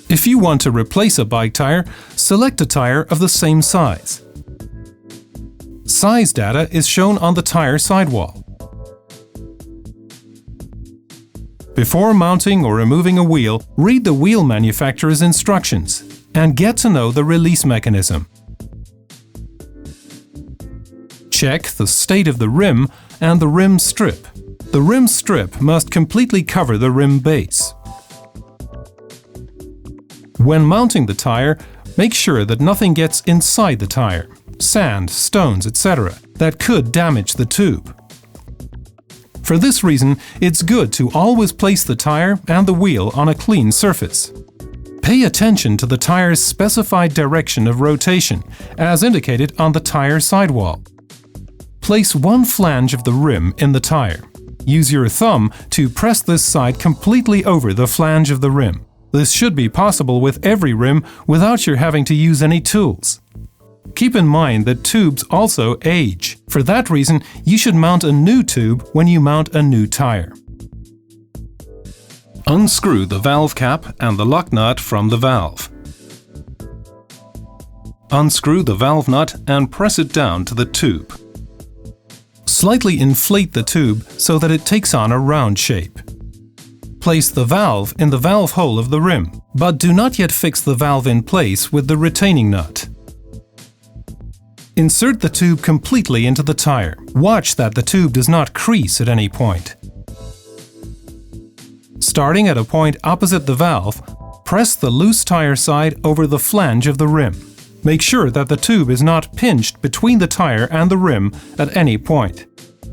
If you want to replace a bike tire, select a tire of the same size. Size data is shown on the tire sidewall. Before mounting or removing a wheel, read the wheel manufacturer's instructions and get to know the release mechanism. Check the state of the rim and the rim strip. The rim strip must completely cover the rim base. When mounting the tire, make sure that nothing gets inside the tire, sand, stones, etc., that could damage the tube. For this reason, it's good to always place the tire and the wheel on a clean surface. Pay attention to the tire's specified direction of rotation, as indicated on the tire sidewall. Place one flange of the rim in the tire. Use your thumb to press this side completely over the flange of the rim. This should be possible with every rim without your having to use any tools. Keep in mind that tubes also age. For that reason, you should mount a new tube when you mount a new tire. Unscrew the valve cap and the lock nut from the valve. Unscrew the valve nut and press it down to the tube. Slightly inflate the tube so that it takes on a round shape. Place the valve in the valve hole of the rim, but do not yet fix the valve in place with the retaining nut. Insert the tube completely into the tire. Watch that the tube does not crease at any point. Starting at a point opposite the valve, press the loose tire side over the flange of the rim. Make sure that the tube is not pinched between the tire and the rim at any point.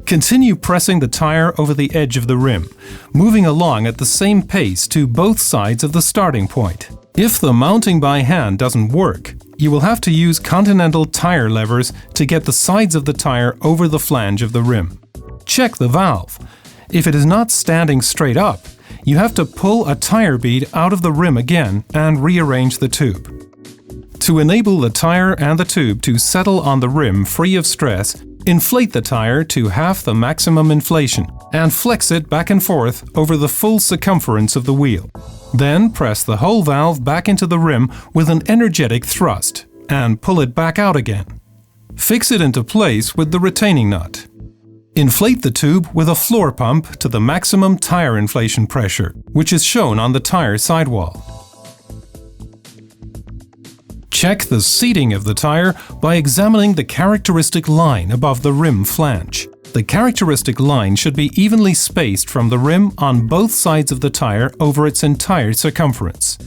Continue pressing the tire over the edge of the rim, moving along at the same pace to both sides of the starting point. If the mounting by hand doesn't work, you will have to use Continental tire levers to get the sides of the tire over the flange of the rim. Check the valve. If it is not standing straight up, you have to pull a tire bead out of the rim again and rearrange the tube. To enable the tire and the tube to settle on the rim free of stress, inflate the tire to half the maximum inflation and flex it back and forth over the full circumference of the wheel. Then press the whole valve back into the rim with an energetic thrust and pull it back out again. Fix it into place with the retaining nut. Inflate the tube with a floor pump to the maximum tire inflation pressure, which is shown on the tire sidewall. Check the seating of the tire by examining the characteristic line above the rim flange. The characteristic line should be evenly spaced from the rim on both sides of the tire over its entire circumference.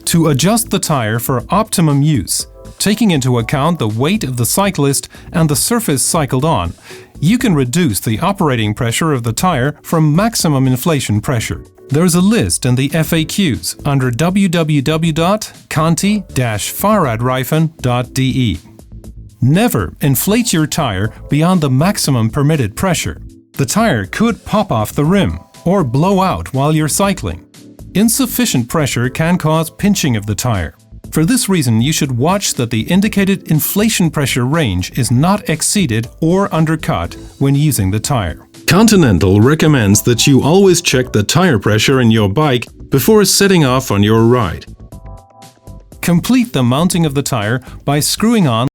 To adjust the tire for optimum use, taking into account the weight of the cyclist and the surface cycled on, you can reduce the operating pressure of the tire from maximum inflation pressure. There's a list in the FAQs under www.conti-fahrradreifen.de. Never inflate your tire beyond the maximum permitted pressure. The tire could pop off the rim or blow out while you're cycling. Insufficient pressure can cause pinching of the tire. For this reason, you should watch that the indicated inflation pressure range is not exceeded or undercut when using the tire. Continental recommends that you always check the tire pressure in your bike before setting off on your ride. Complete the mounting of the tire by screwing on